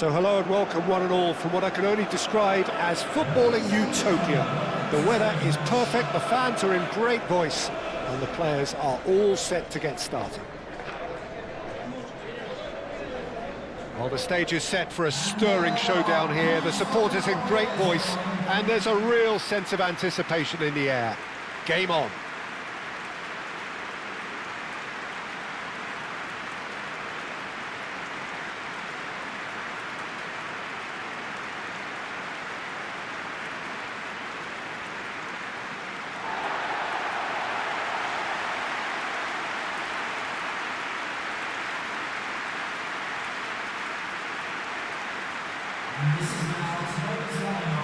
So hello and welcome one and all from what I can only describe as footballing utopia. The weather is perfect, the fans are in great voice, and the players are all set to get started. Well, the stage is set for a stirring showdown here, the supporters in great voice, and there's a real sense of anticipation in the air. Game on.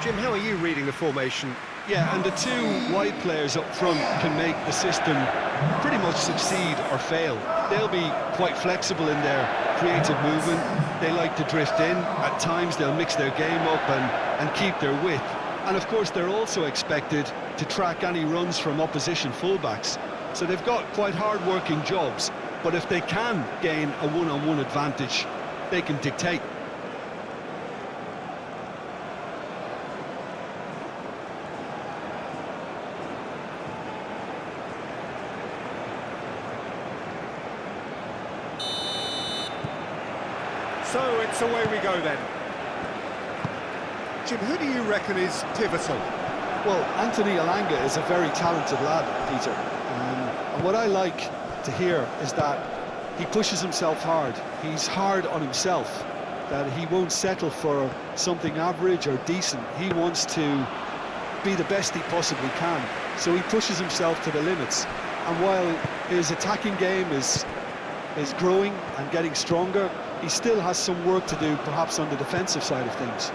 Jim, how are you reading the formation? Yeah, and the two wide players up front can make the system pretty much succeed or fail. They'll be quite flexible in their creative movement. They like to drift in. At times they'll mix their game up and keep their width. And of course they're also expected to track any runs from opposition fullbacks. So they've got quite hard-working jobs, but if they can gain a one-on-one advantage, they can dictate. So it's away we go then. Jim, who do you reckon is pivotal? Well, Anthony Elanga is a very talented lad, Peter. And what I like to hear is that he pushes himself hard. He's hard on himself, that he won't settle for something average or decent. He wants to be the best he possibly can. So he pushes himself to the limits. And while his attacking game is growing and getting stronger, he still has some work to do, perhaps on the defensive side of things.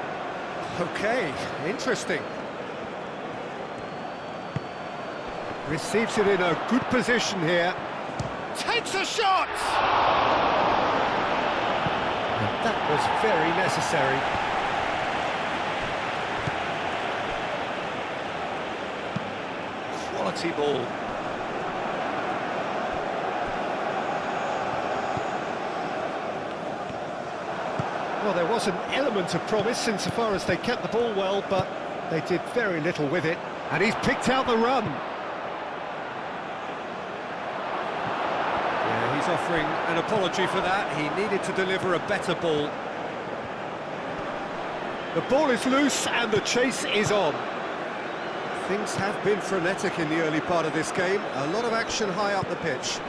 Okay, interesting. Receives it in a good position here. Takes a shot! And that was very necessary. Quality ball. Well, there was an element of promise insofar as they kept the ball well, but they did very little with it. And he's picked out the run. Yeah, he's offering an apology for that. He needed to deliver a better ball. The ball is loose and the chase is on. Things have been frenetic in the early part of this game. A lot of action high up the pitch.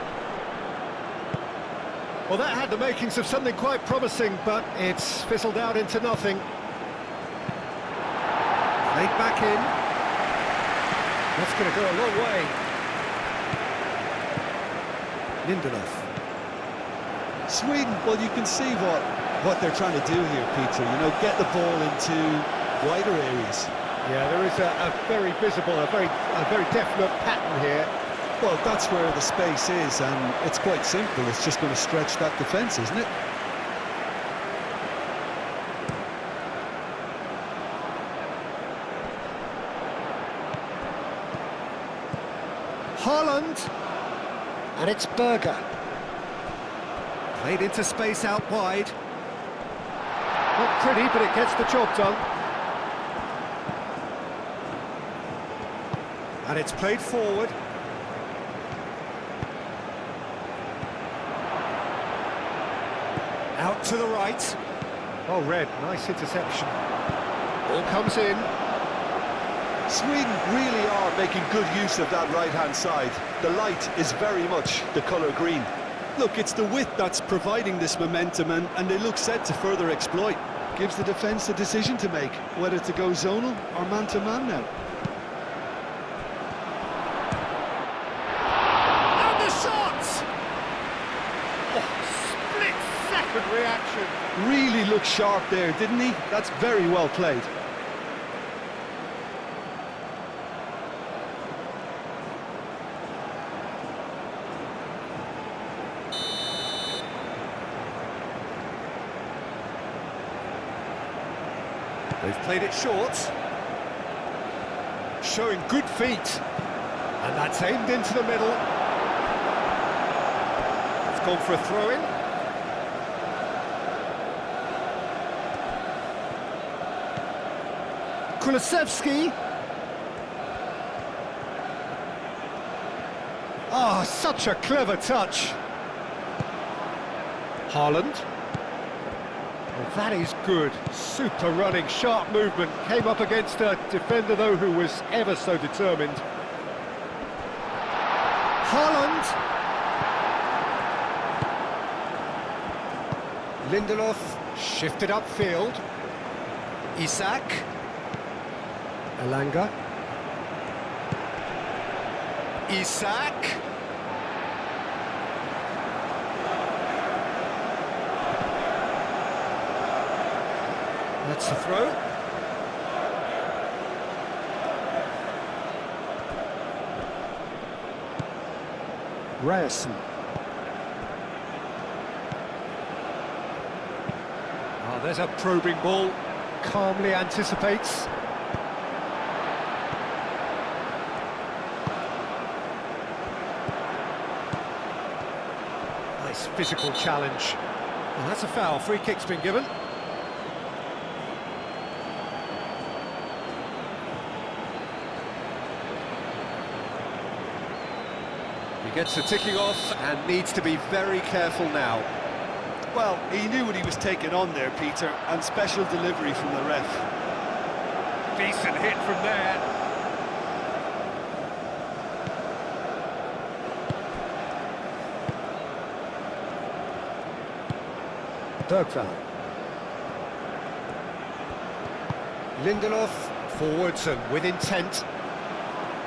Well, that had the makings of something quite promising, but it's fizzled out into nothing. Played back in. That's going to go a long way. Lindelof. Sweden, well, you can see what they're trying to do here, Peter. You know, get the ball into wider areas. Yeah, there is a very visible, a very definite pattern here. Well, that's where the space is, and it's quite simple. It's just going to stretch that defence, isn't it? Haaland, and it's Berger. Played into space out wide. Not pretty, but it gets the job done. And it's played forward. Out to the right. Oh, Red, nice interception. Ball comes in. Sweden really are making good use of that right-hand side. The light is very much the colour green. Look, it's the width that's providing this momentum, and they look set to further exploit. Gives the defence a decision to make, whether to go zonal or man-to-man now. And the shot! Split-second reaction. Really looked sharp there, didn't he? That's very well played. They've played it short. Showing good feet. And that's aimed into the middle. It's gone for a throw-in. Kulusevski. Oh, such a clever touch. Haaland. Well, that is good. Super running, sharp movement. Came up against a defender, though, who was ever so determined. Haaland. Lindelof shifted upfield. Isak. Elanga. Isak. That's the throw. Ryerson. Oh, there's a probing ball. Calmly anticipates. Nice physical challenge. Well, that's a foul. Free kick's been given. He gets the ticking off and needs to be very careful now. Well, he knew what he was taking on there, Peter, and special delivery from the ref. Decent hit from there. Bergvall. Lindelof forwards and with intent.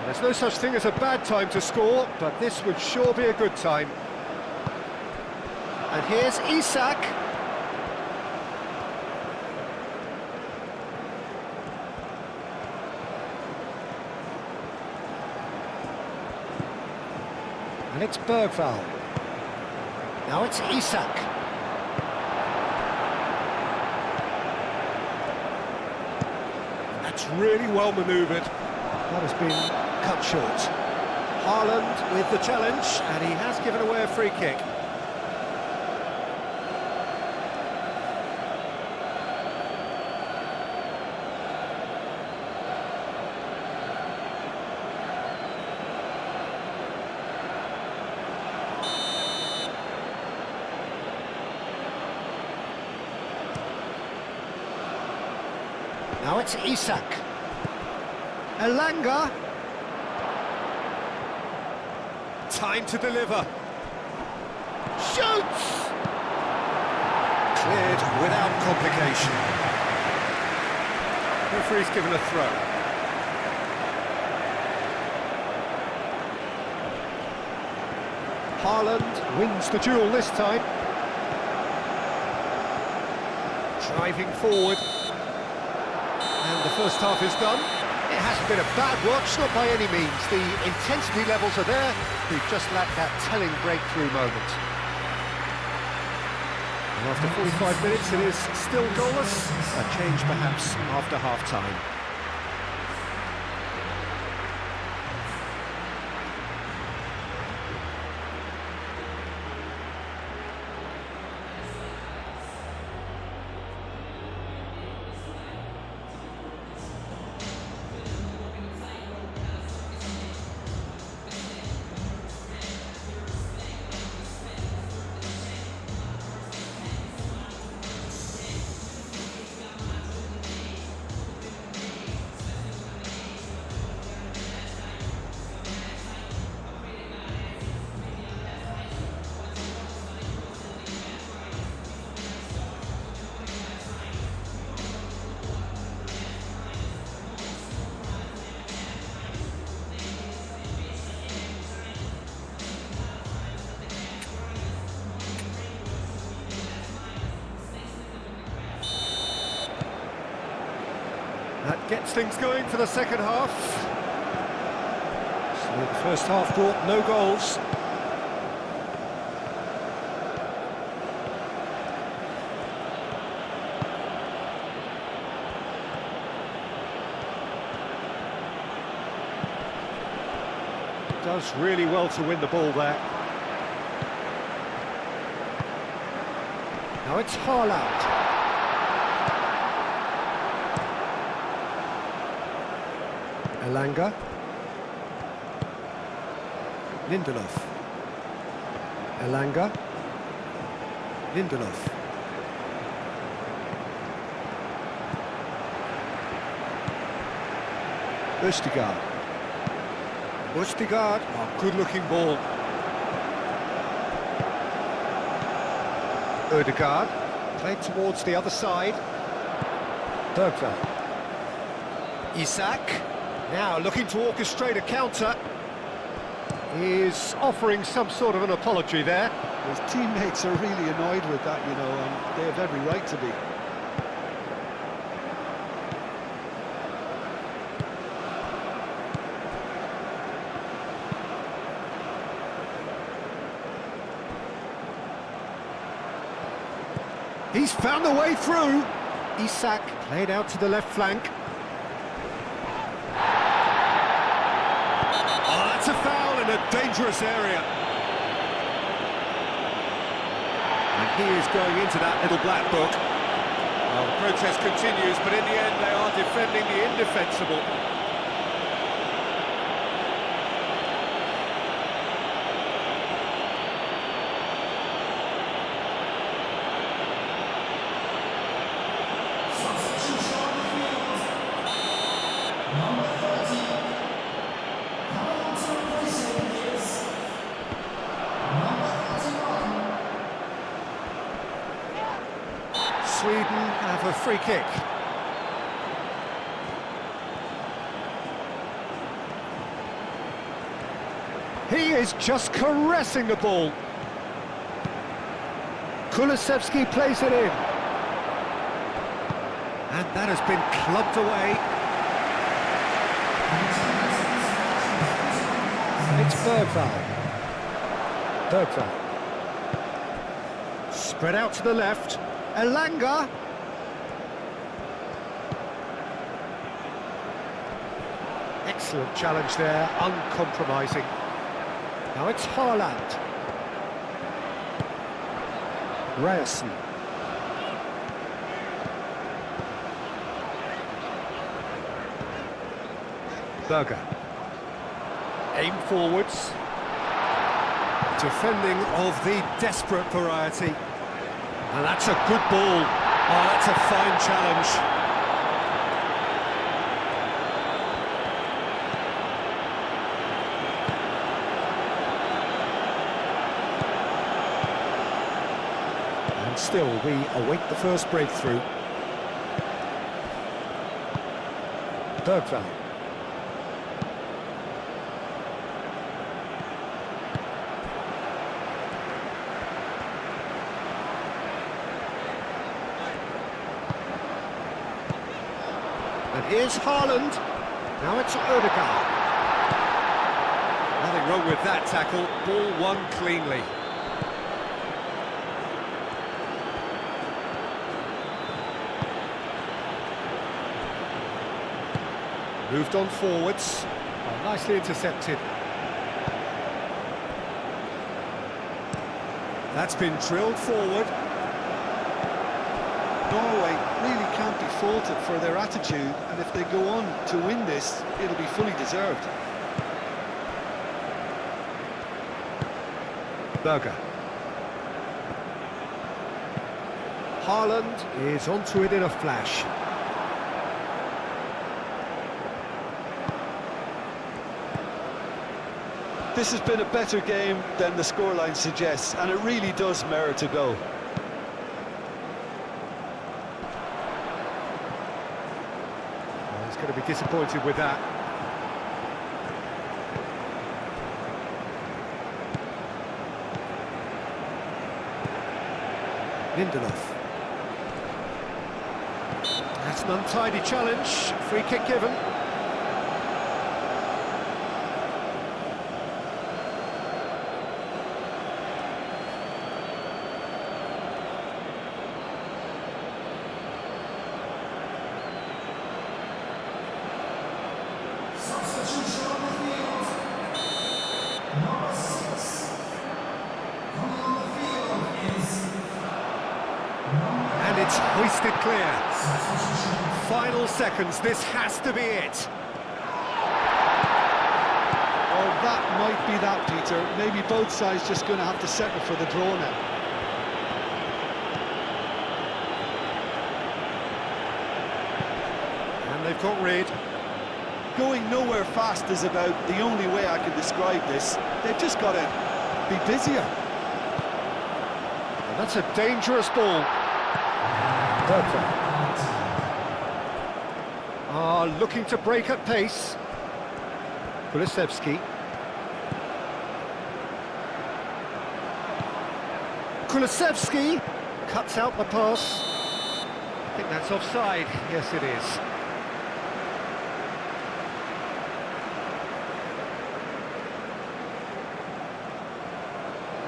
There's no such thing as a bad time to score, but this would sure be a good time. And here's Isak. And it's Bergvall. Now it's Isak. That's really well manoeuvred. That has been cut short. Haaland with the challenge, and he has given away a free kick. Now it's Isak. Elanga. Time to deliver. Shoots! Cleared without complication. Referee's given a throw. Haaland wins the duel this time. Driving forward. And the first half is done. It hasn't been a bad watch, not by any means. The intensity levels are there. We've just lacked that telling breakthrough moment. And after 45 minutes, it is still goalless. A change perhaps after half-time. That gets things going for the second half. So the first half brought no goals. Does really well to win the ball there. Now it's Haaland. Elanga. Lindelof. Elanga. Lindelof. Østigard. Østigard. Oh, good-looking ball. Ødegaard. Played towards the other side. Bergveld. Isak. Now looking to orchestrate a counter. Is offering some sort of an apology there. His teammates are really annoyed with that, you know, and they have every right to be. He's found a way through. Isak played out to the left flank. Oh, that's a foul in a dangerous area. And he is going into that little black book. Well, the protest continues, but in the end they are defending the indefensible. Sweden have a free kick. He is just caressing the ball. Kulusevski plays it in. And that has been clubbed away. It's Bergveld. Spread out to the left. Elanga. Excellent challenge there, uncompromising. Now it's Haaland. Ryerson. Berger. Aim forwards. Defending of the desperate variety. And that's a good ball. Oh, that's a fine challenge. And still, we await the first breakthrough. Bergveld. And here's Haaland. Now it's Ødegaard. Nothing wrong with that tackle. Ball won cleanly. Moved on forwards. Oh, nicely intercepted. That's been drilled forward. Norway really can't be faulted for their attitude, and if they go on to win this, it'll be fully deserved. Berger. Haaland is onto it in a flash. This has been a better game than the scoreline suggests, and it really does merit a go. He's going to be disappointed with that. Lindelof. That's an untidy challenge. Free kick given. And it's hoisted clear. Final seconds, this has to be it. that might be that, Peter. Maybe both sides just going to have to settle for the draw now. And they've got rid. Going nowhere fast is about the only way I can describe this. They've just got to be busier. And that's a dangerous ball. Looking to break at pace. Kulusevski. Kulusevski cuts out the pass. I think that's offside. Yes, it is.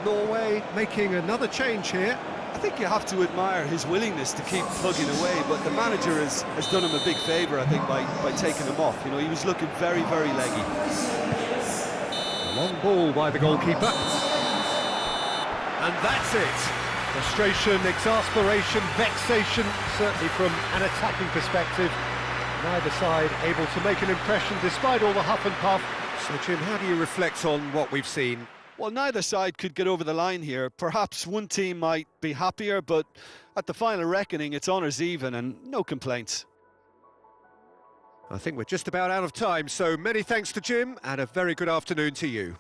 Norway making another change here. I think you have to admire his willingness to keep plugging away, but the manager has done him a big favour, I think, by taking him off. You know, he was looking very, very leggy. A long ball by the goalkeeper. And that's it. Frustration, exasperation, vexation, certainly from an attacking perspective. Neither side able to make an impression despite all the huff and puff. So, Jim, how do you reflect on what we've seen? Well, neither side could get over the line here. Perhaps one team might be happier, but at the final reckoning, it's honours even and no complaints. I think we're just about out of time, so many thanks to Jim and a very good afternoon to you.